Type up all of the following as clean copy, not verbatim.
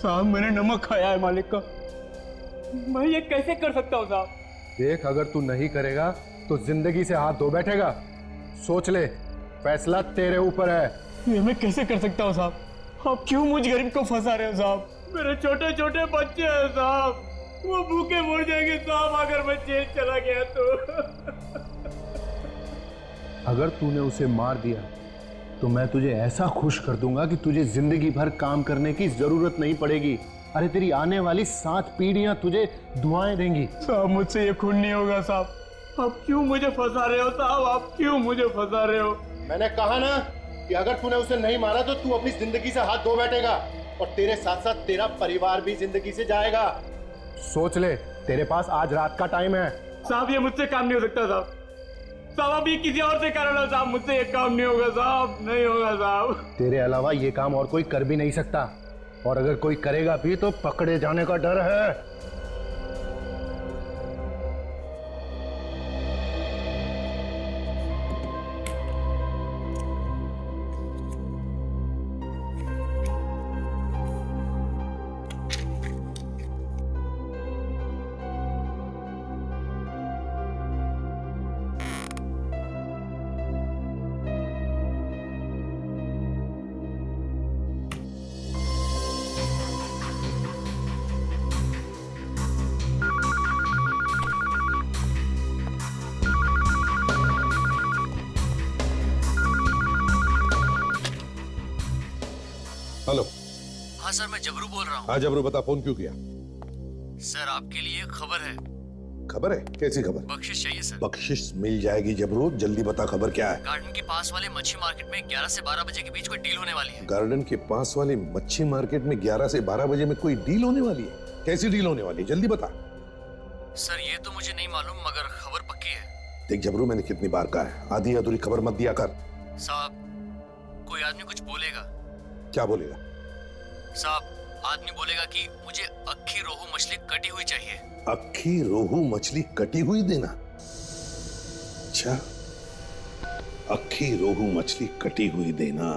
साहब मैंने नमक खाया है मालिक का। मैं ये कैसे कर सकता हूँ साहब? देख, अगर तू नहीं करेगा तो जिंदगी से हाथ धो बैठेगा। सोच ले, फैसला तेरे ऊपर है। ये मैं कैसे कर सकता हूँ साहब? आप क्यों मुझ गरीब को फंसा रहे हो साहब? मेरे छोटे छोटे बच्चे हैं साहब, वो भूखे मर जाएंगे साहब अगर मैं जेल चला गया तो। अगर तूने उसे मार दिया तो मैं तुझे ऐसा खुश कर दूंगा कि तुझे जिंदगी भर काम करने की जरूरत नहीं पड़ेगी। अरे तेरी आने वाली 7 पीढ़ियां तुझे दुआएं देंगी। साहब मुझसे ये खून नहीं होगा साहब। आप क्यों मुझे फंसा रहे हो साहब? आप क्यों मुझे फंसा रहे हो? मैंने कहा ना कि अगर तूने उसे नहीं मारा तो तू अपनी जिंदगी से हाथ धो बैठेगा और तेरे साथ साथ तेरा परिवार भी जिंदगी से जाएगा। सोच ले, तेरे पास आज रात का टाइम है। साहब ये मुझसे काम नहीं हो सकता साहब। साहब अभी किसी और से कर लो साहब, मुझसे ये काम नहीं होगा साहब, नहीं होगा साहब। तेरे अलावा ये काम और कोई कर भी नहीं सकता, और अगर कोई करेगा भी तो पकड़े जाने का डर है। हेलो। हाँ सर, मैं जबरू बोल रहा हूँ। हाँ जबरू, बता, फोन क्यों किया? सर आपके लिए एक खबर है। खबर है? कैसी खबर? बख्शिश चाहिए सर। बख्शिश मिल जाएगी जबरू, जल्दी बता खबर क्या है। गार्डन के पास वाले मच्छी मार्केट में 11 से 12 बजे के बीच कोई डील होने वाली है। गार्डन के पास वाली मच्छी मार्केट में 11 से 12 बजे में कोई डील होने वाली है? कैसी डील होने वाली है, जल्दी बता। सर ये तो मुझे नहीं मालूम, मगर खबर पक्की है। देख जबरू, मैंने कितनी बार कहा है, आधी अधूरी खबर मत दिया कर। साहब कोई आदमी कुछ बोलेगा। क्या बोलेगा? साहब आदमी बोलेगा कि मुझे अक्खी रोहू मछली कटी हुई चाहिए। अक्खी रोहू मछली कटी हुई देना? अच्छा, अक्खी रोहू मछली कटी हुई देना।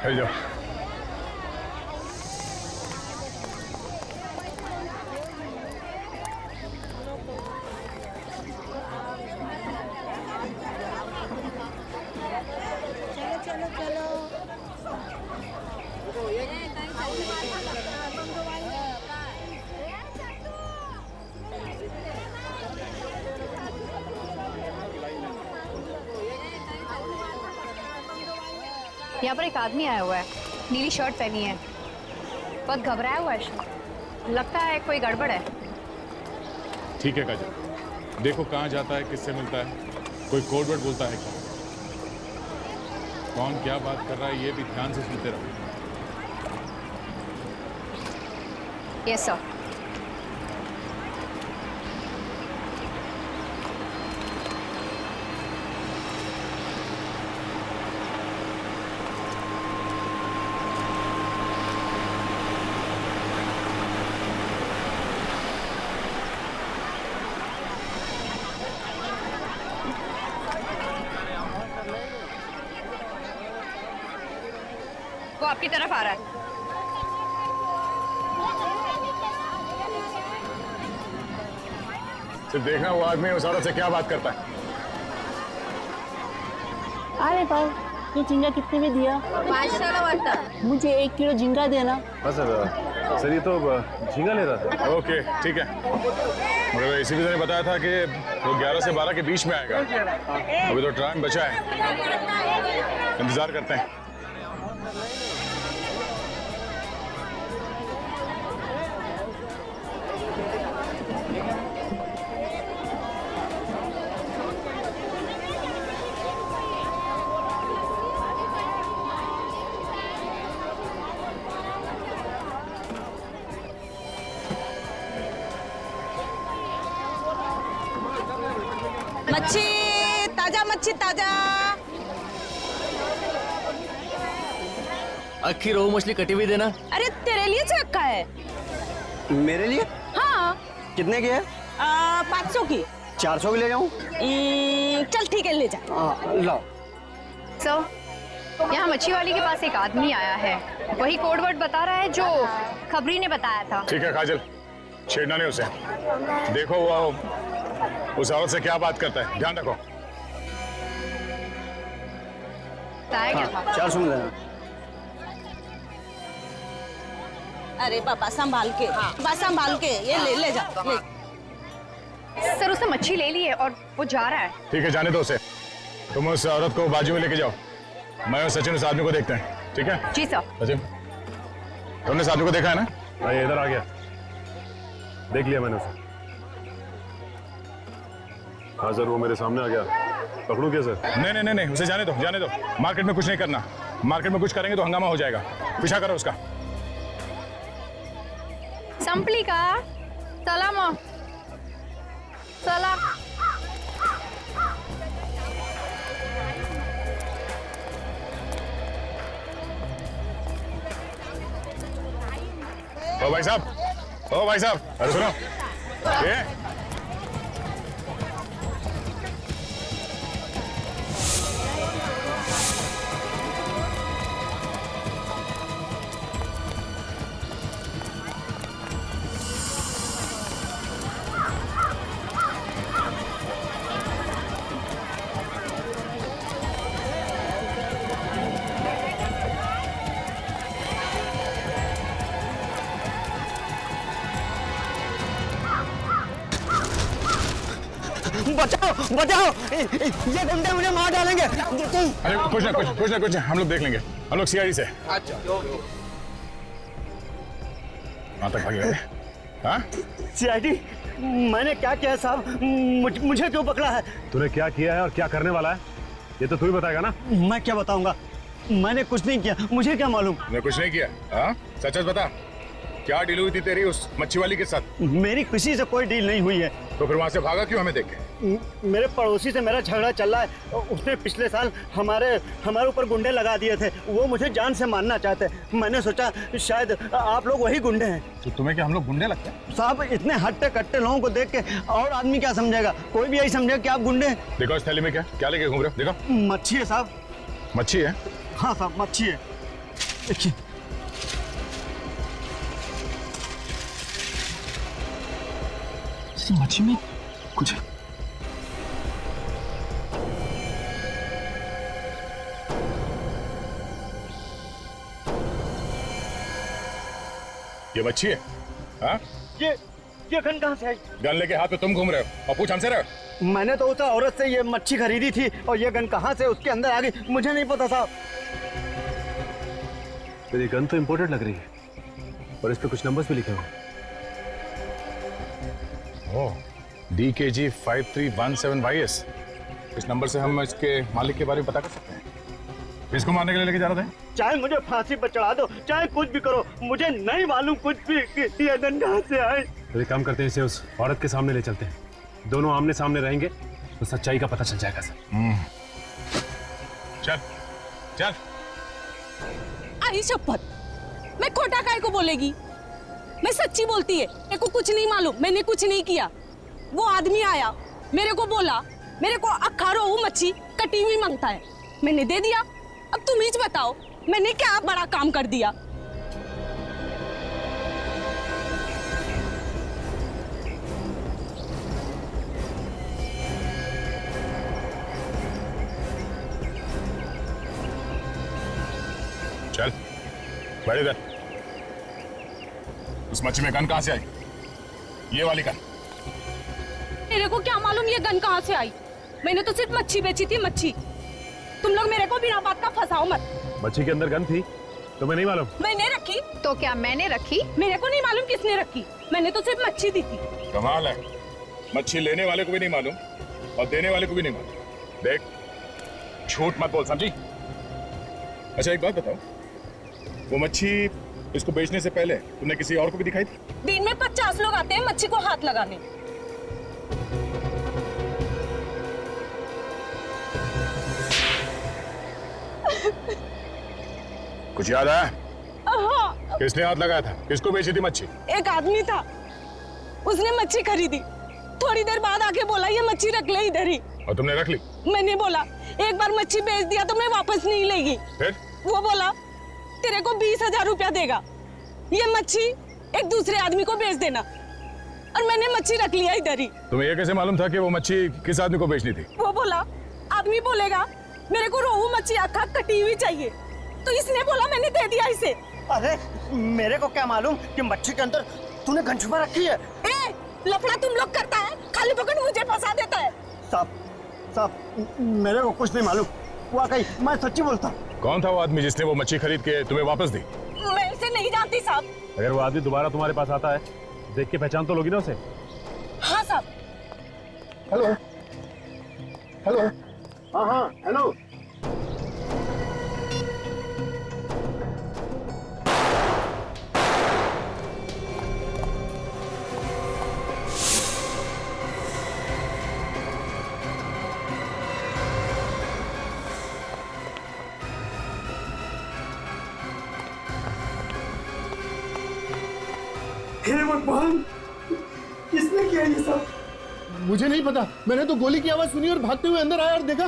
जाओ। चलो चलो यहाँ पर एक आदमी आया हुआ है, नीली शर्ट पहनी है, बहुत घबराया हुआ है, लगता है कोई गड़बड़ है। ठीक है काजल, देखो कहाँ जाता है, किससे मिलता है, कोई कोड वर्ड बोलता है क्या, कौन क्या बात कर रहा है, ये भी ध्यान से सुनते रहो। Yes sir. वो आपकी तरफ आ रहा है। सिर्फ देखना वो आदमी उस औरत से क्या बात करता है। अरे भाई, ये झींगा कितने में दिया? 500 वाला। मुझे 1 किलो झींगा देना। हाँ सर ये तो झींगा ले रहा था। ओके ठीक है, मगर इसी ने बताया था कि वो 11 से 12 के बीच में आएगा। अभी तो टाइम बचा है, इंतजार करते हैं। मच्छी ताजा। अक्खी रोहू मछली कटी हुई देना। अरे तेरे लिए जो रखा है। मेरे लिए हाँ। कितने की है? 500 की। 400 की ले जाऊं? चल ठीक है, ले जा। लाओ। सर, यहाँ मच्छी वाली के पास एक आदमी आया है, वही कोड वर्ड बता रहा है जो खबरी ने बताया था। ठीक है काजल, छेड़ना नहीं उसे। देखो वो उस औरत से क्या बात करता है, ध्यान रखो। बताया क्या था? 400 में देना। अरे पापा संभाल के, ये ले जा ले। सर, उसने मच्छी ले ली है और वो जा रहा है। ठीक है, जाने दो उसे। तुम उस औरत को बाजू में लेके जाओ, मैं और सचिन उस आदमी को देखते हैं। ठीक है? जी सर। सचिन, तुमने इस आदमी को देखा है ना? भाई इधर आ गया, देख लिया मैंने उसे। हाँ सर, वो मेरे सामने आ गया। पकड़ू क्या सर? नहीं, उसे जाने दो। मार्केट में कुछ नहीं करना, मार्केट में कुछ करेंगे तो हंगामा हो जाएगा। पीछा करो उसका। संपली का चला चला। ओ भाई साहब, अरे सुनो, ये बचाओ, ये गुंडे मुझे मार डालेंगे। अरे कुछ ना, हम लोग देख लेंगे। हम लोग सीआईडी से। अच्छा, कहाँ तक भागे? हाँ? सीआईडी? मैंने क्या किया है साहब? मुझे क्यों पकड़ा है? तूने क्या किया है और क्या करने वाला है, ये तो तू ही बताएगा ना। मैं क्या बताऊंगा? मैंने कुछ नहीं किया, मुझे क्या मालूम? तूने कुछ नहीं किया? हाँ? सच बता, क्या डील हुई थी तेरी उस मच्छी वाली के साथ? मेरी किसी से कोई डील नहीं हुई है। तो फिर वहां से भागा क्यों हमें देख के? मेरे पड़ोसी से मेरा झगड़ा चल रहा है। उसने पिछले साल हमारे ऊपर गुंडे लगा दिए थे। वो मुझे जान से मारना चाहते। मैंने सोचा शायद आप लोग वही गुंडे हैं। तो तुम्हें क्या हम लोग गुंडे लगते हैं? साहब, इतने हट्टे कट्टे लोगों को देख के और आदमी क्या समझेगा? कोई भी यही समझेगा कि आप गुंडे हैं। देखो इस थैली में क्या लेके घूम रहे हो? देखो, मच्छी है साहब। मच्छी है? हाँ साहब, मच्छी है। देखिए, मच्छी में कुछ है। ये मच्छी है? हाँ? ये गन कहाँ से आई? गन लेके हाथ पे तुम घूम रहे हो और पूछ हमसे रहे हो? मैंने तो उस औरत से ये मच्छी खरीदी थी और ये गन कहाँ से उसके अंदर आ गई मुझे नहीं पता साहब। तेरी गन तो इंपोर्टेड लग रही है और इस पे कुछ नंबर्स भी लिखे हुए हैं। DKG 5317YS। इस नंबर से हम इसके मालिक के बारे में पता कर सकते हैं। इसको मारने के लिए लेके जा रहे थे? चाहे मुझे फांसी पर चढ़ा दो, चाहे कुछ भी करो, मुझे नहीं मालूम कुछ भी कि ये गन कहाँ से आई। तो एक काम करते हैं, इसे उस औरत के सामने ले चलते हैं। दोनों आमने सामने रहेंगे तो सच्चाई का पता चल जाएगा सर। चल। आई शपथ, मैं खोटा काय को बोलेगी? मैं सच्ची बोलती है। मेरे को कुछ नहीं मालूम, मैंने कुछ नहीं किया। वो आदमी आया, मेरे को बोला मेरे को अक्खा रोहू मच्छी कटी हुई मांगता है, मैंने दे दिया। अब तुम ही बताओ मैंने क्या बड़ा काम कर दिया? चल बैठ इधर। उस मच्छी में गन कहाँ से आई? ये वाली गन? मेरे को क्या मालूम ये गन कहाँ से आई? मैंने तो सिर्फ मच्छी बेची थी, मच्छी। तुम लोग मेरे को बिना बात का फंसाओ मत। मच्छी के अंदर गन थी तुम्हें नहीं मालूम? मैंने रखी। तो क्या मैंने रखी? मेरे को नहीं मालूम किसने रखी, मैंने तो सिर्फ मच्छी दी थी। कमाल है, मच्छी लेने वाले को भी नहीं मालूम और देने वाले को भी नहीं मालूम। देख, झूठ मत बोल, समझी? अच्छा एक बात बताओ, वो मच्छी इसको बेचने से पहले तुमने किसी और को भी दिखाई थी? दिन में 50 लोग आते हैं मच्छी को हाथ लगाने। कुछ याद आया? हाँ, किसने हाथ लगाया था? किसको बेची थी मच्छी? एक आदमी था, उसने मच्छी खरीदी, थोड़ी देर बाद आके बोला ये मच्छी रख ले इधर ही। और तुमने रख ली? मैंने बोला एक बार मच्छी बेच दिया तो मैं वापस नहीं लेगी। फिर? वो बोला तेरे को 20,000 रुपया देगा, ये मच्छी एक दूसरे आदमी को बेच देना, और मैंने मच्छी रख लिया इधर ही। तुम्हें ये कैसे मालूम था कि वो मच्छी किस आदमी को बेचनी थी? वो बोला आदमी बोलेगा मेरे को रोहू मच्छी अक्खा कटी हुई चाहिए, तो इसने बोला मैंने दे दिया इसे। अरे मेरे को क्या मालूम कि मच्छी के अंदर तूने गन छुपा रखी है। ए, लफड़ा तुम लोग करता है, खाली पकड़ मुझे फंसा देता है। साहब मेरे को कुछ नहीं मालूम, वाकई मैं सच्ची बोलता। कौन था वो आदमी जिसने वो मच्छी खरीद के तुम्हें वापस दी? मैं इसे नहीं जानती साहब। अगर वो आदमी दोबारा तुम्हारे पास आता है, देख के पहचान तो लोगी ना उसे? हाँ साहब। हेलो हेलो, हाँ हाँ हेलो। हे भगवान, किसने किया ये सब? मुझे नहीं पता, मैंने तो गोली की आवाज सुनी और भागते हुए अंदर आया और देखा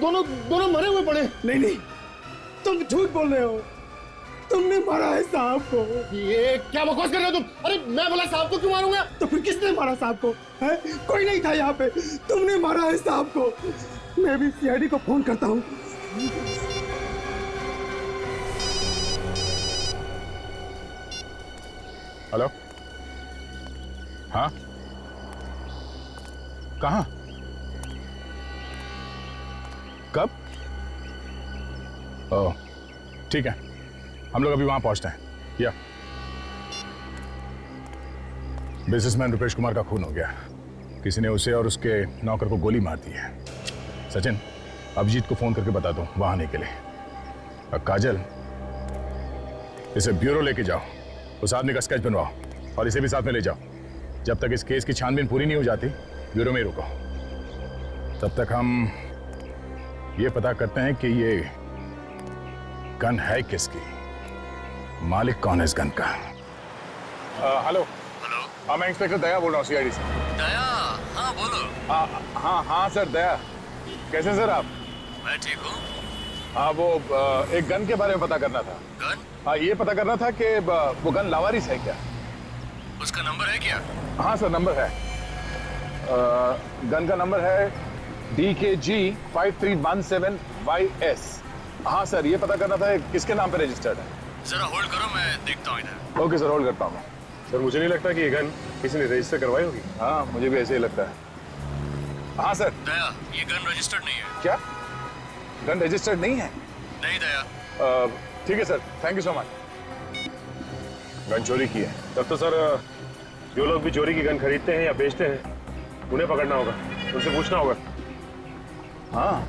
दोनों मरे हुए पड़े। नहीं, तुम झूठ बोल रहे हो, तुमने मारा है साहब को। ये क्या बकवास कर रहे हो तुम? अरे मैं बोला साहब को क्यों मारूंगा? तो फिर किसने मारा साहब को? है? कोई नहीं था यहाँ पे, तुमने मारा है साहब को। मैं भी सीआईडी को फोन करता हूँ। हेलो, हाँ, कहाँ, कब? ओह, ठीक है, हम लोग अभी वहां पहुंचते हैं। या बिजनेसमैन रुपेश कुमार का खून हो गया, किसी ने उसे और उसके नौकर को गोली मार दी है। सचिन, अभिजीत को फोन करके बता दो वहां आने के लिए। और काजल, इसे ब्यूरो लेके जाओ, उस आदमी का स्केच बनवाओ और इसे भी साथ में ले जाओ। जब तक इस केस की छानबीन पूरी नहीं हो जाती, ब्यूरो में रुको। तब तक हम ये पता करते हैं कि ये गन है किसकी, मालिक कौन है इस गन का। हेलो हेलो, हाँ, मैं इंस्पेक्टर दया बोल रहा हूँ सीआईडी से। दया? हाँ बोलो। हाँ सर, दया। कैसे सर आप? मैं ठीक हूँ। हाँ, वो एक गन के बारे में पता करना था। गन? हाँ, ये पता करना था कि वो गन लावारिस है क्या? उसका नंबर है क्या? हाँ सर, नंबर है। गन का नंबर है DKG 5317YS। हाँ सर, ये पता करना था किसके नाम पे रजिस्टर्ड है। जरा होल्ड करो, मैं देखता हूँ इधर। ओके सर, होल्ड करता हूँ। सर मुझे नहीं लगता कि ये गन किसी ने रजिस्टर करवाई होगी। हाँ, मुझे भी ऐसे ही लगता है। हाँ सर। दया, ये गन रजिस्टर्ड नहीं है। क्या? गन रजिस्टर्ड नहीं है? नहीं दया। ठीक है sir, thank you so much. Gun चोरी की है। तब तो सर जो लोग भी चोरी की गन खरीदते हैं या बेचते हैं, उन्हें पकड़ना होगा, उनसे पूछना होगा। हाँ,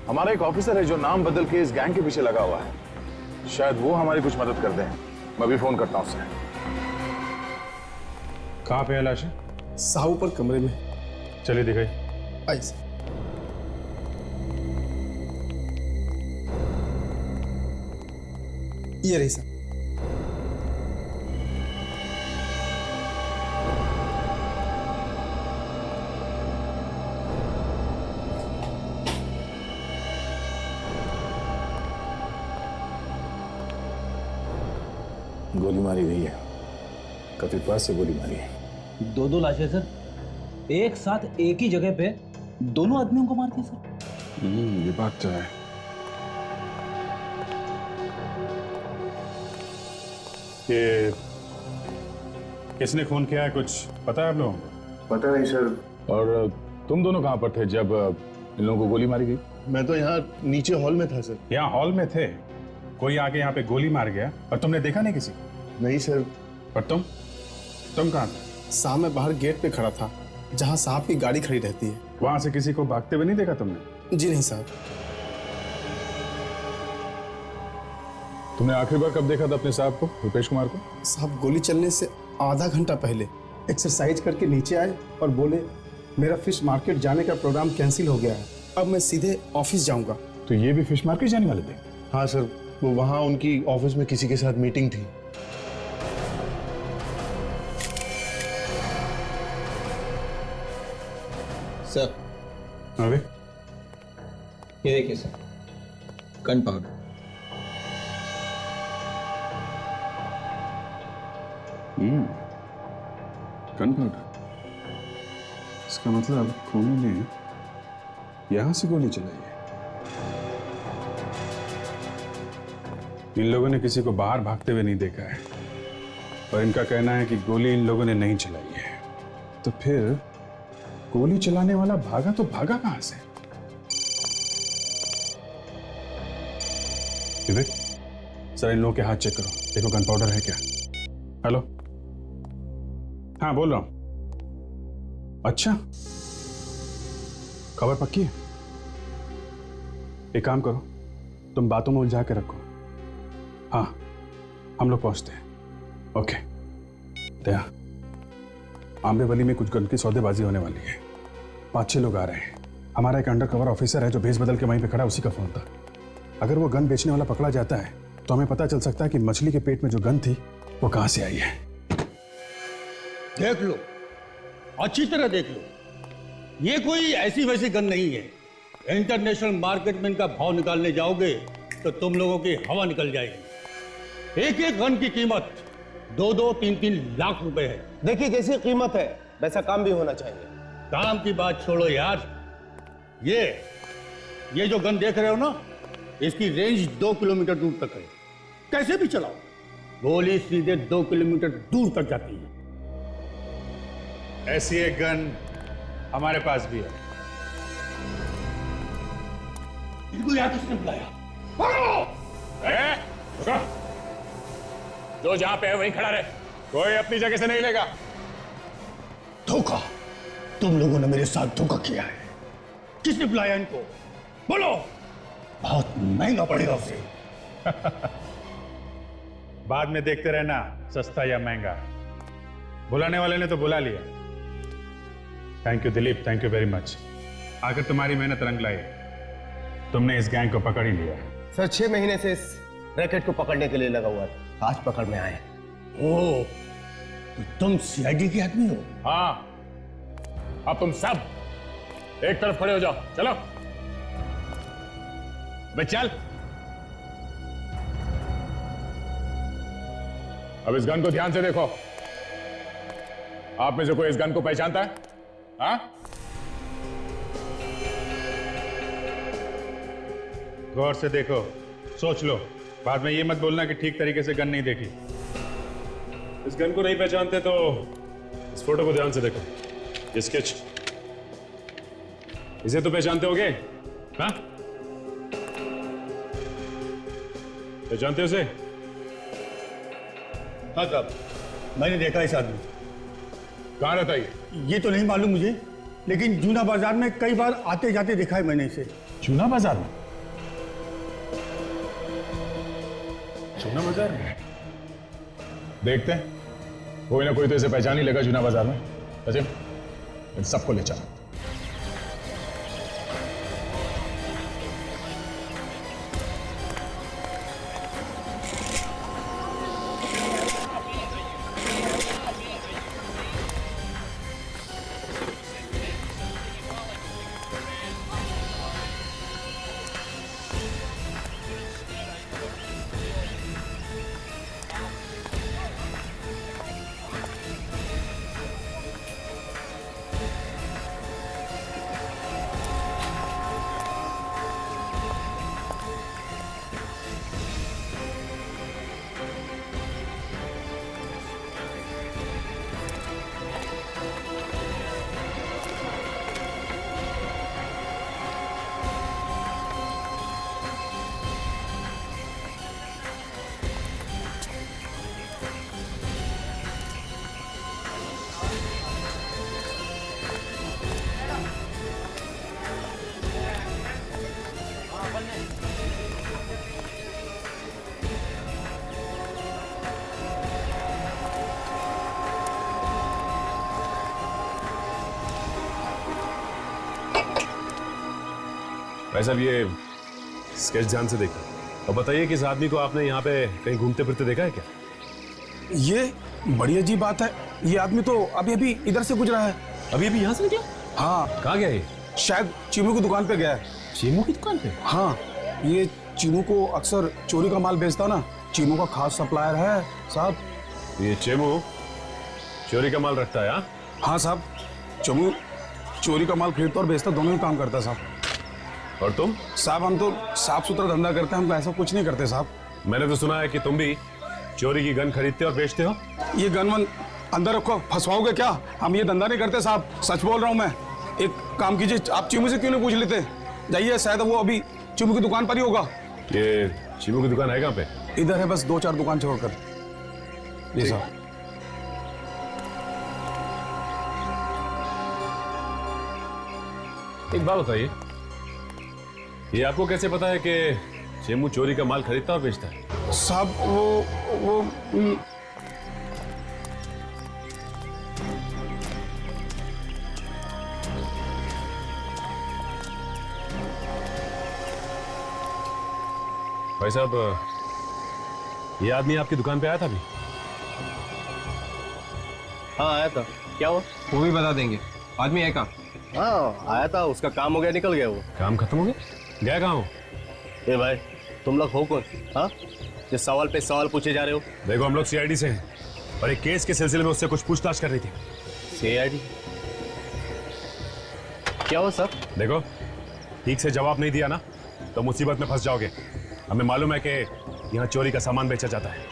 हमारा एक ऑफिसर है जो नाम बदल के इस गैंग के पीछे लगा हुआ है, शायद वो हमारी कुछ मदद कर दें। मैं भी फोन करता हूँ उससे। कहाँ पे है लाश? साहब ऊपर कमरे में। चलिए दिखाई। आई सर। ये रही सर। गोली मारी गई है, कथित पास से गोली मारी है। दो लाशें सर, एक साथ एक ही जगह पे दोनों आदमियों को मार दिया सर। ये बात तो है। ये किसने खून किया है, कुछ पता है आप लोगों को? पता नहीं सर। और तुम दोनों कहाँ पर थे जब इन लोगों को गोली मारी गई? मैं तो यहाँ नीचे हॉल में था सर। यहाँ हॉल में थे, कोई आके यहाँ पे गोली मार गया और तुमने देखा नहीं किसी? नहीं सर। पर तुम कहाँ थे? साहब मैं बाहर गेट पे खड़ा था, जहाँ साहब की गाड़ी खड़ी रहती है। वहां से किसी को भागते हुए नहीं देखा तुमने? जी नहीं साहब। तुमने आखिरी बार कब देखा था अपने साहब को, रुपेश कुमार को? साहब गोली चलने से आधा घंटा पहले एक्सरसाइज करके नीचे आए और बोले मेरा फिश मार्केट जाने का प्रोग्राम कैंसिल हो गया है, अब मैं सीधे ऑफिस जाऊंगा। तो ये भी फिश मार्केट जाने वाले थे? हाँ सर, वो वहां उनकी ऑफिस में किसी के साथ मीटिंग थी। सर अरे ये देखिए sir, gun powder. Gun powder, इसका मतलब खूनी ने यहां से गोली चलाई है। इन लोगों ने किसी को बाहर भागते हुए नहीं देखा है और इनका कहना है कि गोली इन लोगों ने नहीं चलाई है। तो फिर गोली चलाने वाला भागा तो भागा कहां से? विवेक, सर इन लोगों के हाथ चेक करो, देखो गन पाउडर है क्या। हेलो, हाँ बोल रहा हूं। अच्छा, खबर पक्की है? एक काम करो, तुम बातों में उलझा के रखो। हाँ, हम लोग पहुंचते हैं। ओके। दया, आम्बेवली में कुछ गन की सौदेबाजी होने वाली है। 5-6 लोग आ रहे हैं। हमारा एक अंडर कवर ऑफिसर है जो भेस बदल के वहीं पे खड़ा, उसी का फोन था। अगर वो गन बेचने वाला पकड़ा जाता है तो हमें पता चल सकता है कि मछली के पेट में जो गन थी वो कहां से आई है। देख लो, अच्छी तरह देख लो, ये कोई ऐसी वैसी गन नहीं है। इंटरनेशनल मार्केट में इनका भाव निकालने जाओगे तो तुम लोगों की हवा निकल जाएगी। एक एक गन की कीमत 2-2, 3-3 लाख रुपए है। देखिए कैसी कीमत है, वैसा काम भी होना चाहिए। काम की बात छोड़ो यार, ये जो गन देख रहे हो ना, इसकी रेंज 2 किलोमीटर दूर तक है। कैसे भी चलाओ, गोली सीधे 2 किलोमीटर दूर तक जाती है। ऐसी एक गन हमारे पास भी है। इनको यहाँ किसने बुलाया? जो जहां पे है वहीं खड़ा रहे, कोई अपनी जगह से नहीं लेगा। धोखा, तुम लोगों ने मेरे साथ धोखा किया है। किसने बुलाया इनको? बोलो, बहुत महंगा पड़ेगा उसे। बाद में देखते रहना सस्ता या महंगा। बुलाने वाले ने तो बुला लिया। Thank you Dilip, thank you very much. आखिर तुम्हारी मेहनत रंग लाई, तुमने इस गैंग को पकड़ ही लिया। सर 6 महीने से इस रैकेट को पकड़ने के लिए लगा हुआ था, आज पकड़ में आए। ओ, तो तुम सीआईडी के आदमी हो? हाँ, अब तुम सब एक तरफ खड़े हो जाओ। चलो बे चल। अब इस गन को ध्यान से देखो। आप में से कोई इस गन को पहचानता है? हाँ? गौर से देखो, सोच लो, बाद में ये मत बोलना कि ठीक तरीके से गन नहीं देखी। इस गन को नहीं पहचानते तो इस फोटो को ध्यान से देखो, ये स्केच, इसे तो पहचानते होगे? हाँ, पहचानते हो उसे? हाँ साहब, मैंने देखा इस आदमी। कहाँ रहता है ये तो नहीं मालूम मुझे, लेकिन जूना बाजार में कई बार आते जाते देखा है मैंने इसे। जूना बाजार में? जूना बाजार में देखते हैं, कोई ना कोई तो इसे पहचान ही लेगा जूना बाजार में। सचिन, इन सबको ले चलो। भाई साहब, ये स्केच ध्यान से देखो। और बताइए कि इस आदमी को आपने यहाँ पे कहीं घूमते फिरते देखा है क्या? ये बड़ी अजीब बात है। ये आदमी तो अभी अभी इधर से गुजरा है। अभी अभी यहाँ से निकला? हाँ। कहाँ गया ये? शायद चीमू की दुकान पे गया है। चीमू की दुकान पे? हाँ, ये चीमू को अक्सर चोरी का माल बेचता ना, चीमू का खास सप्लायर है साहब। ये चीमू चोरी का माल रखता है? हाँ हाँ साहब, चीमू चोरी का माल खरीदता और बेचता दोनों ही काम करता है साहब। और तुम? साहब हम तो साफ सुथरा धंधा करते हैं, हम ऐसा कुछ नहीं करते साहब। मैंने तो सुना है कि तुम भी चोरी की गन खरीदते और बेचते हो। ये गन वन अंदर रखो, फंसवाओगे क्या? हम ये धंधा नहीं करते साहब, सच बोल रहा हूँ मैं। एक काम कीजिए, आप चीमू से क्यों नहीं पूछ लेते? जाइए, शायद वो अभी चीमू की दुकान पर ही होगा। ये चीमू की दुकान है कहाँ पे? इधर है, बस 2-4 दुकान छोड़कर। जी साहब। एक बात बताइए, ये आपको कैसे पता है कि चीमू चोरी का माल खरीदता और बेचता है? साहब वो भाई साहब, ये आदमी आपकी दुकान पे आया था अभी? हाँ आया था। क्या हुआ? वो भी बता देंगे। आदमी है कहाँ? हाँ आया था, उसका काम हो गया, निकल गया वो। काम खत्म हो गया? गया कहाँ हो? ए भाई, तुम लोग हो कौन? हाँ, जो सवाल पे सवाल पूछे जा रहे हो? देखो, हम लोग सीआईडी से हैं और एक केस के सिलसिले में उससे कुछ पूछताछ कर रही थी। सीआईडी? क्या हुआ सर? देखो, ठीक से जवाब नहीं दिया ना तो मुसीबत में फंस जाओगे। हमें मालूम है कि यहाँ चोरी का सामान बेचा जाता है।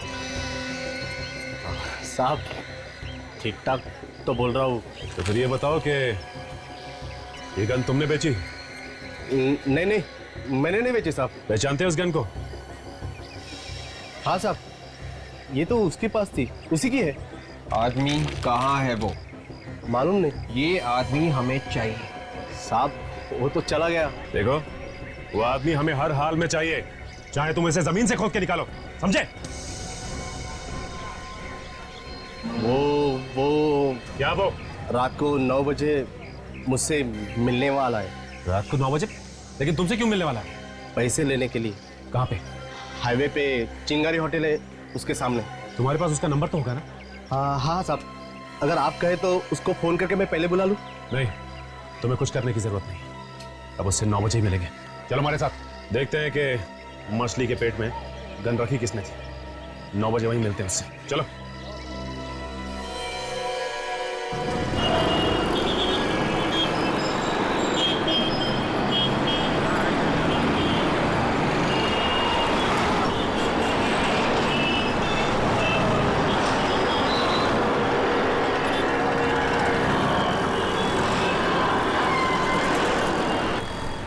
साहब ठीक ठाक तो बोल रहा हूँ। तो फिर ये बताओ कि ये गन तुमने बेची? नहीं नहीं, मैंने नहीं बेची साहब। पहचानते हो उस गन को? हाँ साहब, ये तो उसके पास थी, उसी की है। आदमी कहाँ है वो? मालूम नहीं। ये आदमी हमें चाहिए साहब। वो तो चला गया। देखो, वो आदमी हमें हर हाल में चाहिए, चाहे तुम इसे जमीन से खोद के निकालो, समझे? वो क्या? वो रात को 9 बजे मुझसे मिलने वाला है। रात को 9 बजे? लेकिन तुमसे क्यों मिलने वाला है? पैसे लेने के लिए। कहाँ पे? हाईवे पे चिंगारी होटल है, उसके सामने। तुम्हारे पास उसका नंबर तो होगा ना? हाँ साहब, अगर आप कहे तो उसको फोन करके मैं पहले बुला लूं। नहीं, तुम्हें कुछ करने की जरूरत नहीं। अब उससे 9 बजे ही मिलेंगे। चलो हमारे साथ, देखते हैं कि मछली के पेट में गन रखी किसने थी। 9 बजे वहीं मिलते हैं उससे। चलो।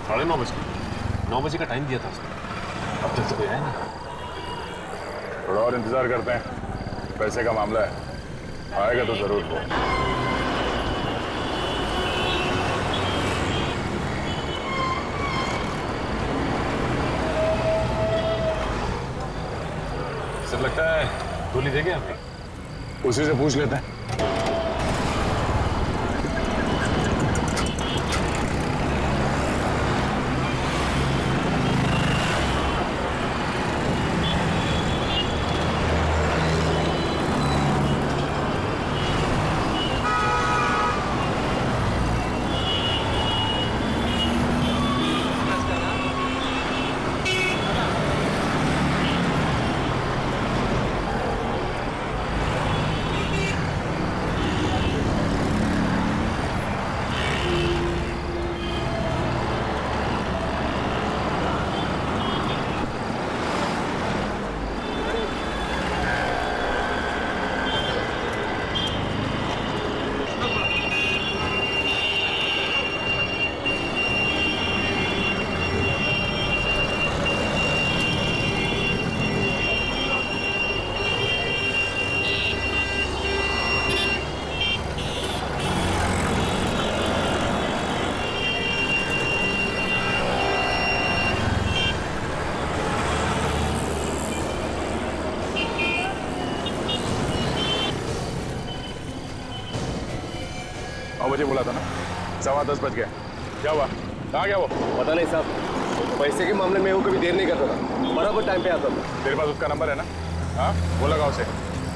साढ़े 9 बजे? 9 बजे का टाइम दिया था उसने, अब तक तो कोई आया नहीं। थोड़ा और इंतजार करते हैं, पैसे का मामला है, आएगा तो जरूर वो। सब लगता है गोली देंगे हमें। उसी से पूछ लेते हैं। मुझे बोला था ना, 10:15 बज गए। क्या हुआ? कहाँ गया वो? पता नहीं साहब, पैसे के मामले में वो कभी देर नहीं करता था, बराबर टाइम पे आता था। तेरे पास उसका नंबर है ना? हाँ, वो लगाओ उसे,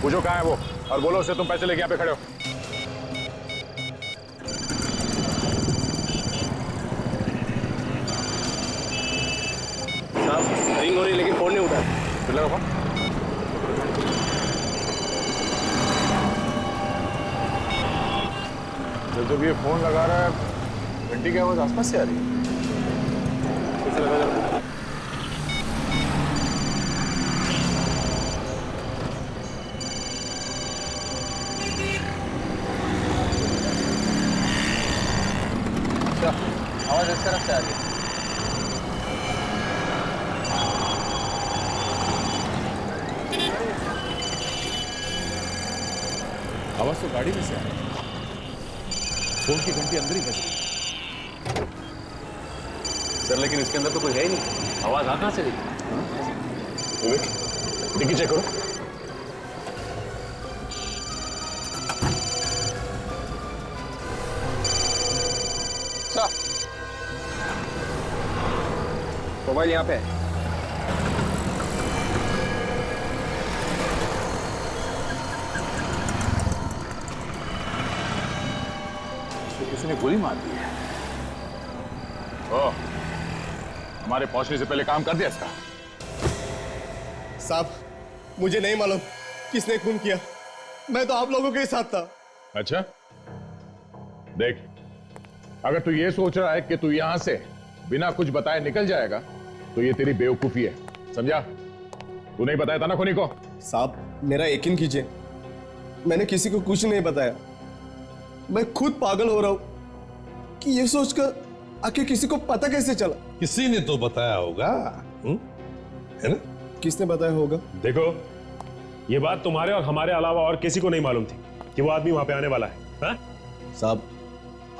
पूछो कहाँ है वो और बोलो उसे तुम पैसे लेके यहाँ पे खड़े हो। साहब रिंग हो रही लेकिन फोन नहीं उठा। फिर लगाओ फोन। जब ये फोन लगा रहा है, घंटी की आवाज आसपास से आ रही है। कैसे लगा जरा? आवाज इस तरफ से आ रही है। आवाज तो गाड़ी में से आ रही है। फोन की घंटी अंदर ही बज रही है। सर लेकिन इसके अंदर तो कोई है ही नहीं, आवाज आ कहां से रही? डिक्की चेक करो। मोबाइल यहाँ पे है। किसी ने गोली मार दी है। ओ, हमारे पहुंचने से पहले काम कर दिया इसका। साहब मुझे नहीं मालूम किसने खून किया, मैं तो आप लोगों के साथ था। अच्छा, देख, अगर तू ये सोच रहा है कि तू यहां से बिना कुछ बताए निकल जाएगा तो ये तेरी बेवकूफी है, समझा? तू नहीं बताया था ना खुनी को? साहब मेरा यकीन कीजिए, मैंने किसी को कुछ नहीं बताया। मैं खुद पागल हो रहा हूं कि ये सोचकर आखिर किसी को पता कैसे चला। किसी ने तो बताया होगा, है ना? किसने बताया होगा? देखो, ये बात तुम्हारे और हमारे अलावा और किसी को नहीं मालूम थी कि वो आदमी वहां पे आने वाला है। हाँ? साहब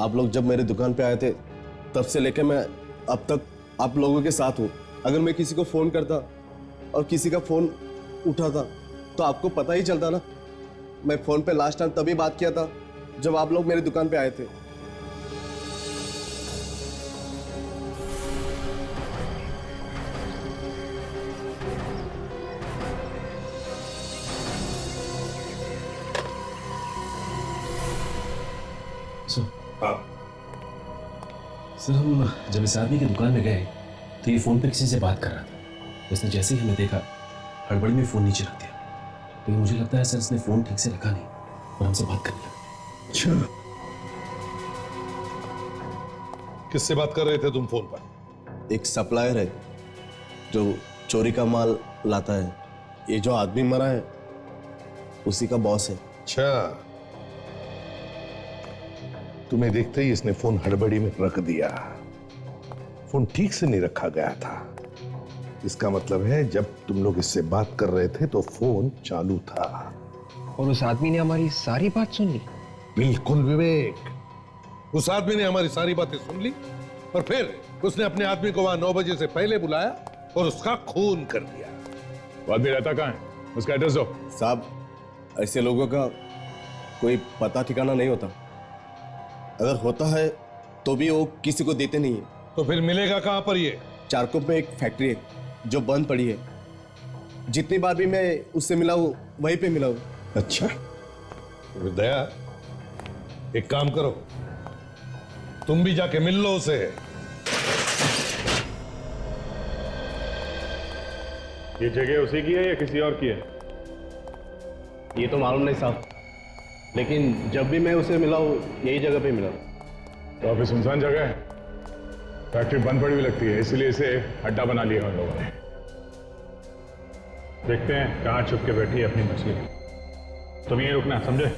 आप लोग जब मेरे दुकान पे आए थे तब से लेकर मैं अब तक आप लोगों के साथ हूं। अगर मैं किसी को फोन करता और किसी का फोन उठाता तो आपको पता ही चलता ना। मैं फोन पे लास्ट टाइम तभी बात किया था जब आप लोग मेरी दुकान पे आए थे। सर हम जब इस आदमी की दुकान में गए तो ये फोन पे किसी से बात कर रहा था। उसने जैसे ही हमें देखा हड़बड़ी में फोन नीचे रख दिया, लेकिन मुझे लगता है सर इसने फोन ठीक से रखा नहीं और हमसे बात करने लगा। अच्छा, किससे बात कर रहे थे तुम फोन पर? एक सप्लायर है जो चोरी का माल लाता है। ये जो आदमी मरा है उसी का बॉस है। अच्छा, तुम्हें देखते ही इसने फोन हड़बड़ी में रख दिया। फोन ठीक से नहीं रखा गया था। इसका मतलब है जब तुम लोग इससे बात कर रहे थे तो फोन चालू था। और उस आदमी ने हमारी सारी बात सुन ली। बिल्कुल विवेक, उस आदमी ने हमारी सारी बातें सुन ली और फिर उसने अपने आदमी को वहां 9 बजे से पहले बुलाया और उसका खून कर दिया। वो आदमी रहता कहाँ है? उसका एड्रेस दो। साहब ऐसे लोगों का कोई पता ठिकाना नहीं होता। अगर होता है तो भी वो किसी को देते नहीं है। तो फिर मिलेगा कहां पर? ये चारकोप में एक फैक्ट्री है जो बंद पड़ी है। जितनी बार भी मैं उससे मिला हूं वहीं पे मिला हूं। अच्छा, तो दया एक काम करो, तुम भी जाके मिल लो उसे। ये जगह उसी की है या किसी और की है? ये तो मालूम नहीं साहब, लेकिन जब भी मैं उसे मिला हूं यही जगह पे मिला। तो ऑफिस सुनसान जगह है, फैक्ट्री बंद पड़ी हुई लगती है, इसलिए इसे अड्डा बना लिया उन लोगों ने। देखते हैं कहाँ छुप के बैठी है अपनी मछली। तुम यहीं रुकना, समझे?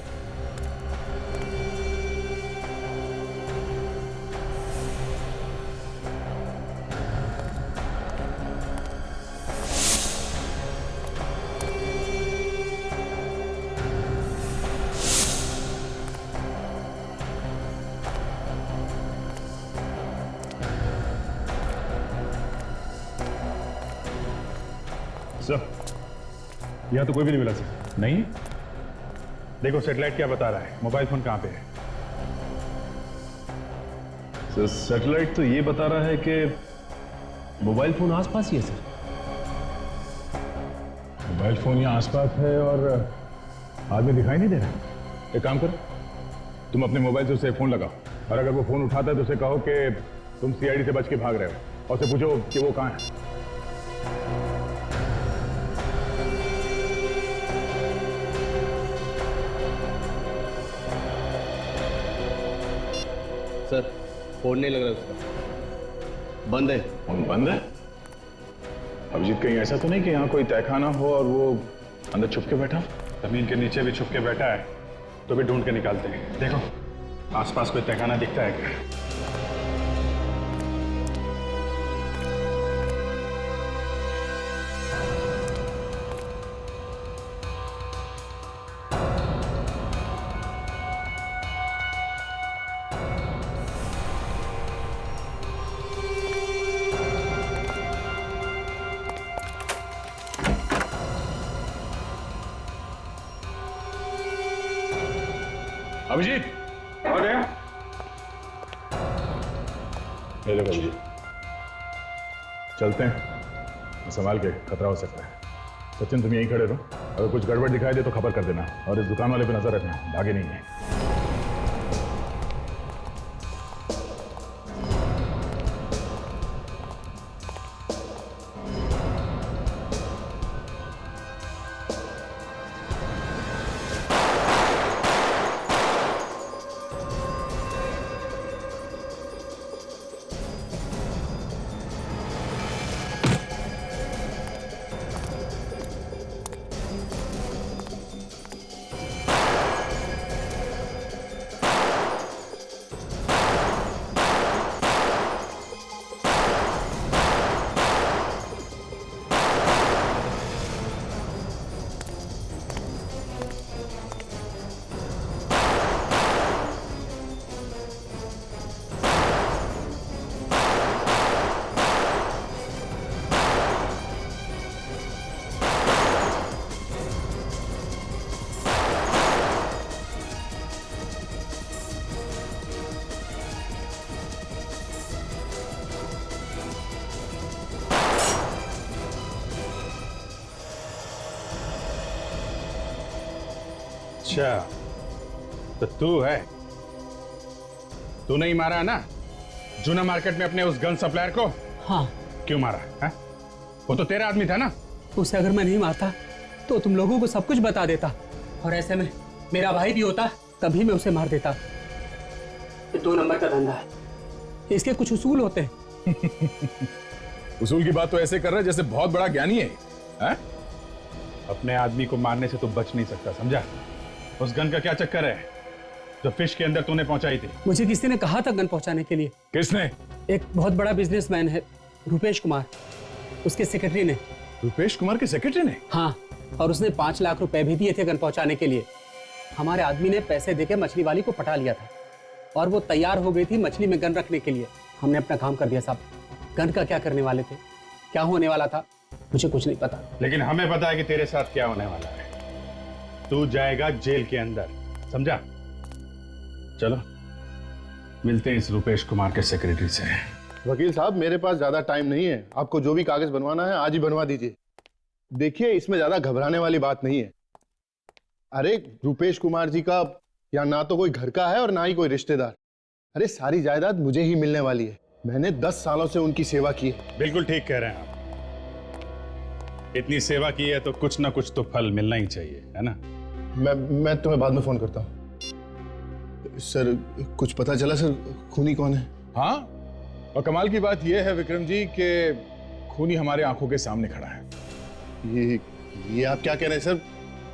यहाँ तो कोई भी नहीं मिला सर। नहीं? देखो सैटेलाइट क्या बता रहा है, मोबाइल फोन कहाँ पे है? सर सैटेलाइट तो ये बता रहा है कि मोबाइल फोन आसपास ही है सर। मोबाइल फोन यहाँ आसपास है और आदमी दिखाई नहीं दे रहा। एक काम करो, तुम अपने मोबाइल से उसे फोन लगाओ और अगर वो फोन उठाता है तो उसे कहो कि तुम सीआईडी से बच के भाग रहे हो और उसे पूछो कि वो कहाँ है। सर फोन नहीं लग रहा उसका, बंद है। फोन बंद है? अभिजीत कहीं ऐसा तो नहीं कि यहाँ कोई तहखाना हो और वो अंदर छुप के बैठा? जमीन के नीचे भी छुप के बैठा है तो भी ढूंढ के निकालते हैं। देखो आसपास कोई तहखाना दिखता है क्या? अभिजीत आ गया? ले लो अभिजीत, चलते हैं, संभाल के, खतरा हो सकता है। सचिन तुम यहीं खड़े रहो, अगर कुछ गड़बड़ दिखाई दे तो खबर कर देना और इस दुकान वाले पे नजर रखना, भागे नहीं है। अच्छा तो तू है, तू नहीं मारा ना जूना मार्केट में अपने उस गन सप्लायर को? हाँ। क्यों मारा है? वो तो तेरा आदमी था ना। उसे अगर मैं नहीं मारता तो तुम लोगों को सब कुछ बता देता और ऐसे में मेरा भाई भी होता तभी मैं उसे मार देता। ये 2 नंबर का धंधा है, इसके कुछ उसूल होते हैं। उसूल की बात तो ऐसे कर रहा है जैसे बहुत बड़ा ज्ञानी है? अपने आदमी को मारने से तू बच नहीं सकता, समझा? उस गन का क्या चक्कर है जो फिश के अंदर तूने पहुंचाई थी? मुझे किसी ने कहा था गन पहुंचाने के लिए। किसने? एक बहुत बड़ा बिजनेसमैन है, रुपेश कुमार, उसके सेक्रेटरी ने। रुपेश कुमार के सेक्रेटरी ने? हाँ, और उसने 5 लाख रुपए भी दिए थे गन पहुंचाने के लिए। हमारे आदमी ने पैसे देके मछली वाली को पटा लिया था और वो तैयार हो गई थी मछली में गन रखने के लिए। हमने अपना काम कर दिया साहब। गन का क्या करने वाले थे, क्या होने वाला था, मुझे कुछ नहीं पता। लेकिन हमें पता है कि तेरे साथ क्या होने वाला है। तू जाएगा जेल के अंदर, समझा? चलो मिलते हैं इस रुपेश कुमार के सेक्रेटरी से। वकील साहब मेरे पास ज्यादा टाइम नहीं है, आपको जो भी कागज बनवाना है आज ही बनवा दीजिए। देखिए इसमें ज्यादा घबराने वाली बात नहीं है। अरे रुपेश कुमार जी का यहाँ ना तो कोई घर का है और ना ही कोई रिश्तेदार। अरे सारी जायदाद मुझे ही मिलने वाली है, मैंने 10 सालों से उनकी सेवा की है। बिल्कुल ठीक कह रहे हैं आप, इतनी सेवा की है तो कुछ ना कुछ तो फल मिलना ही चाहिए, है ना? मैं तुम्हें बाद में फोन करता हूँ। सर कुछ पता चला सर खूनी कौन है? हाँ, और कमाल की बात यह है विक्रम जी कि खूनी हमारे आंखों के सामने खड़ा है। ये आप क्या कह रहे हैं सर?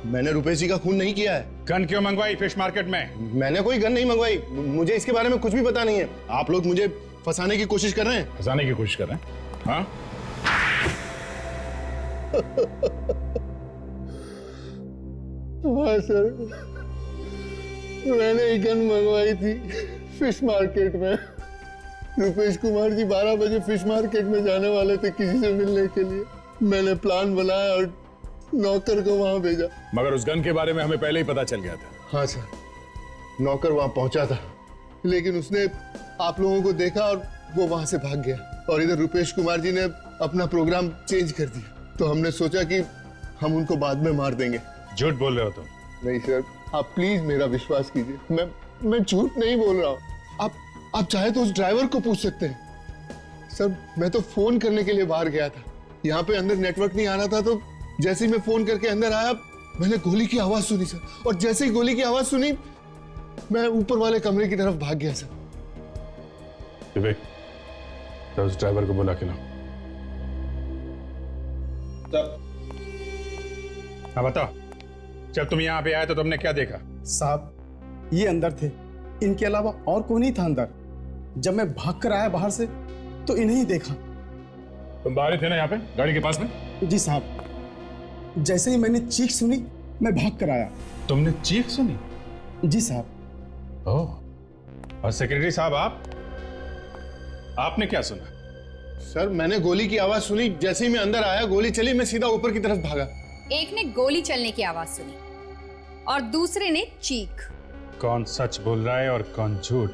मैंने रुपेश जी का खून नहीं किया है। गन क्यों मंगवाई फिश मार्केट में? मैंने कोई गन नहीं मंगवाई, मुझे इसके बारे में कुछ भी पता नहीं है। आप लोग मुझे फंसाने की कोशिश कर रहे हैं। फंसाने की कोशिश कर रहे हैं? हाँ हाँ सर, मैंने एक गन मंगवाई थी फिश मार्केट में। रुपेश कुमार जी 12 बजे फिश मार्केट में जाने वाले थे किसी से मिलने के लिए। मैंने प्लान बनाया और नौकर को वहां भेजा। मगर उस गन के बारे में हमें पहले ही पता चल गया था। हाँ सर, नौकर वहां पहुंचा था लेकिन उसने आप लोगों को देखा और वो वहां से भाग गया और इधर रुपेश कुमार जी ने अपना प्रोग्राम चेंज कर दिया। तो हमने सोचा कि हम उनको बाद में मार देंगे। झूठ बोल रहे हो तुम? नहीं सर, आप प्लीज मेरा विश्वास कीजिए, मैं झूठ नहीं बोल रहा हूँ। आप चाहे तो उस ड्राइवर को पूछ सकते हैं। सर मैं तो फोन करने के लिए बाहर गया था, यहाँ पे अंदर नेटवर्क नहीं आ रहा था, तो जैसे ही मैं फोन करके अंदर आया मैंने गोली की आवाज सुनी सर, और जैसे ही गोली की आवाज सुनी मैं ऊपर वाले कमरे की तरफ भाग गया सर। विवेक, तो उस ड्राइवर को बुला के लाओ। हाँ बताओ, जब तुम यहाँ पे आए तो तुमने क्या देखा? साहब ये अंदर थे, इनके अलावा और कोई नहीं था अंदर। जब मैं भाग कर आया बाहर से तो इन्हें ही देखा। तुम बाहर ही थे ना यहाँ पे गाड़ी के पास में? जी साहब, जैसे ही मैंने चीख सुनी मैं भाग कर आया। तुमने चीख सुनी? जी साहब। ओह, और सेक्रेटरी साहब आपने क्या सुना? सर मैंने गोली की आवाज सुनी, जैसे ही मैं अंदर आया गोली चली, मैं सीधा ऊपर की तरफ भागा। एक ने गोली चलने की आवाज सुनी और दूसरे ने चीख। कौन सच बोल रहा है और कौन झूठ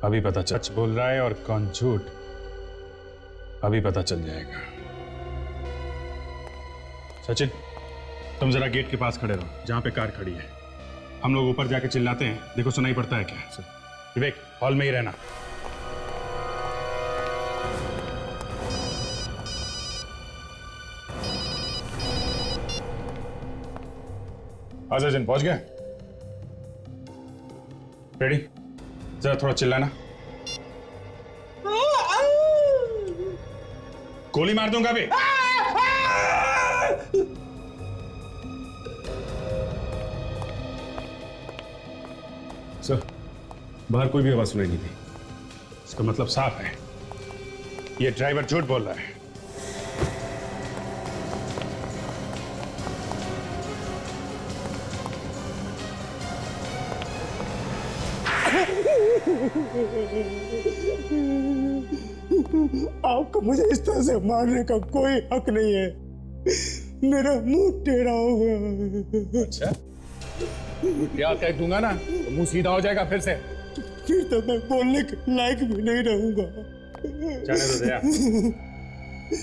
अभी पता सच बोल रहा है और कौन झूठ अभी पता चल जाएगा। सचिन, तुम जरा गेट के पास खड़े रहो जहां पे कार खड़ी है। हम लोग ऊपर जाके चिल्लाते हैं, देखो सुनाई पड़ता है क्या। विवेक, हॉल में ही रहना। सचिन पहुंच गया? रेडी? जरा थोड़ा चिल्लाना। गोली मार दूंगा अभी। सर, बाहर कोई भी आवाज सुनाई नहीं थी। इसका मतलब साफ है, ये ड्राइवर झूठ बोल रहा है। आपको मुझे इस तरह से मारने का कोई हक नहीं है। मेरा मुंह टेढ़ा हो गया। अच्छा, क्या कह दूंगा ना तो मुंह सीधा हो जाएगा फिर से। फिर तो मैं बोलने के लायक भी नहीं रहूंगा। जाने दो दया,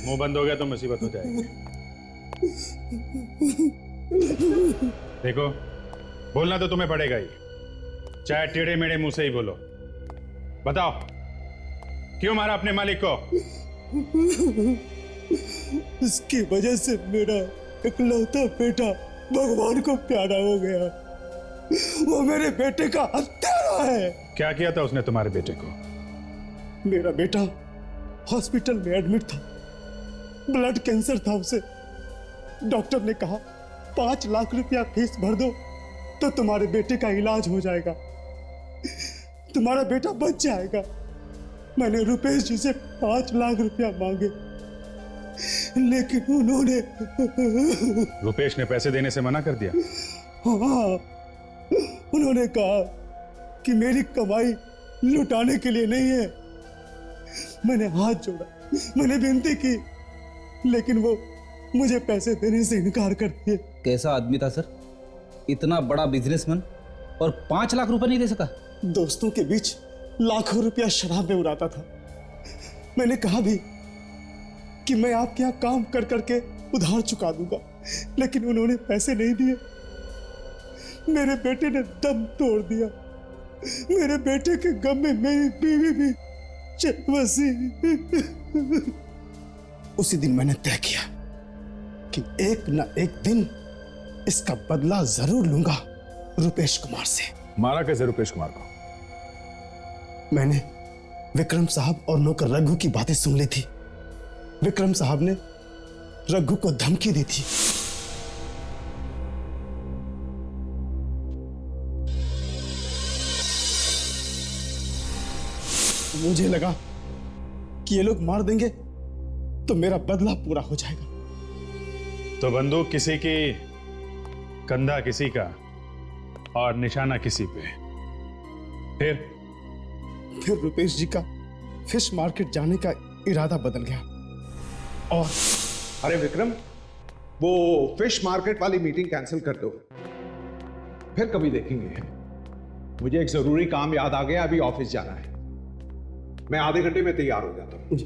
मुंह बंद हो गया तो मुसीबत हो जाएगी। देखो, बोलना तो तुम्हें पड़ेगा ही, चाहे टेढ़े मेढ़े मुंह से ही बोलो। बताओ, क्यों मारा अपने मालिक को? इसकी वजह से मेरा इकलौता बेटा भगवान को प्यारा हो गया। वो मेरे बेटे का हत्यारा है। क्या किया था उसने तुम्हारे बेटे को? मेरा बेटा हॉस्पिटल में एडमिट था, ब्लड कैंसर था उसे। डॉक्टर ने कहा 5 लाख रुपया फीस भर दो तो तुम्हारे बेटे का इलाज हो जाएगा, तुम्हारा बेटा बच जाएगा। मैंने रुपेश जी से 5 लाख रुपया मांगे, लेकिन उन्होंने रुपेश ने पैसे देने से मना कर दिया? हाँ, उन्होंने कहा कि मेरी कमाई लुटाने के लिए नहीं है। मैंने हाथ जोड़ा, मैंने विनती की, लेकिन वो मुझे पैसे देने से इनकार कर दिए। कैसा आदमी था सर, इतना बड़ा बिजनेसमैन और 5 लाख रुपए नहीं दे सका? दोस्तों के बीच लाखों रुपया शराब में उड़ाता था। मैंने कहा भी कि मैं आपके यहाँ काम कर करके उधार चुका दूंगा, लेकिन उन्होंने पैसे नहीं दिए। मेरे बेटे ने दम तोड़ दिया। मेरे बेटे के गम में मेरी बीवी भी चल बसी। उसी दिन मैंने तय किया कि एक न एक दिन इसका बदला जरूर लूंगा रुपेश कुमार से। मारा कैसे रुपेश कुमार को? मैंने विक्रम साहब और नौकर रघु की बातें सुन ली थी। विक्रम साहब ने रघु को धमकी दी थी। मुझे लगा कि ये लोग मार देंगे तो मेरा बदला पूरा हो जाएगा। तो बंदूक किसी की, कंधा किसी का और निशाना किसी पे। फिर रुपेश जी का फिश मार्केट जाने का इरादा बदल गया। और अरे विक्रम, वो फिश मार्केट वाली मीटिंग कैंसिल कर दो, फिर कभी देखेंगे। मुझे एक जरूरी काम याद आ गया, अभी ऑफिस जाना है। मैं आधे घंटे में तैयार हो जाता हूं।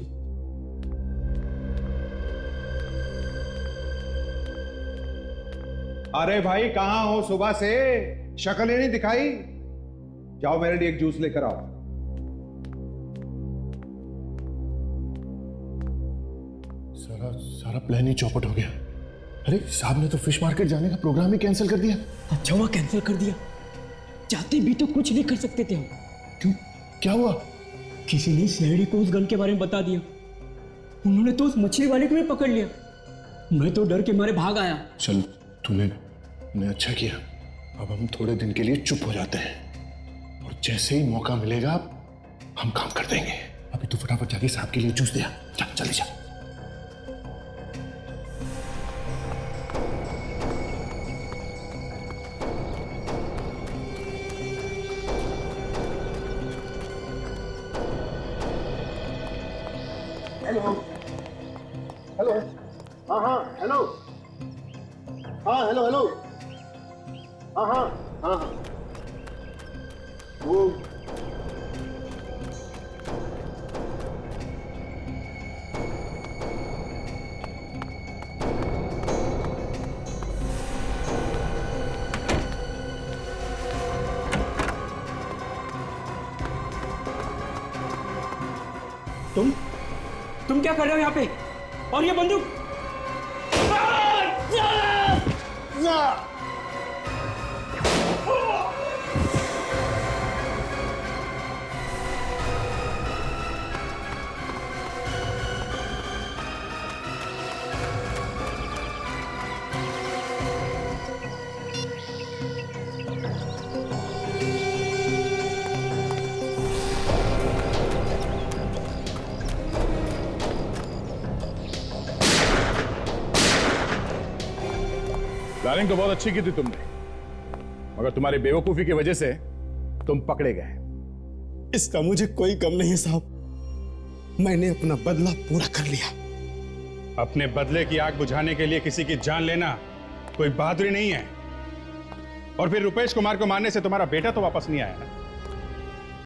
अरे भाई कहां हो सुबह से? शक्ल ही नहीं दिखाई। जाओ मेरे लिए एक जूस लेकर आओ। सारा प्लान ही चौपट हो गया। अरे साहब ने तो फिश मार्केट जाने का प्रोग्राम ही कैंसिल कर दिया। अच्छा हुआ कैंसिल कर दिया, चाहते भी तो कुछ नहीं कर सकते थे हम। क्यों, क्या हुआ? किसी ने सीआईडी को उस गन के बारे में बता दिया। उन्होंने तो उस मछली वाले को भी पकड़ लिया। मैं तो डर के मारे भाग आया। चल, तूने अच्छा किया। अब हम थोड़े दिन के लिए चुप हो जाते हैं और जैसे ही मौका मिलेगा हम काम कर देंगे। अभी तू फटाफट जाके साहब के लिए जूस दिया। चल चल जा। हेलो हेलो, हाँ हाँ हेलो, हाँ हेलो हेलो, हाँ हाँ हाँ हाँ, वो तुम क्या कर रहे हो यहाँ पे? और ये बंदूक? प्लानिंग तो बहुत अच्छी की थी तुमने, मगर तुम्हारी बेवकूफी की वजह से तुम पकड़े गए। इसका मुझे कोई गम नहीं है साहब। मैंने अपना बदला पूरा कर लिया। अपने बदले की आग बुझाने के लिए किसी की जान लेना कोई बहादुरी नहीं है। और फिर रुपेश कुमार को मारने से तुम्हारा बेटा तो वापस नहीं आया ना।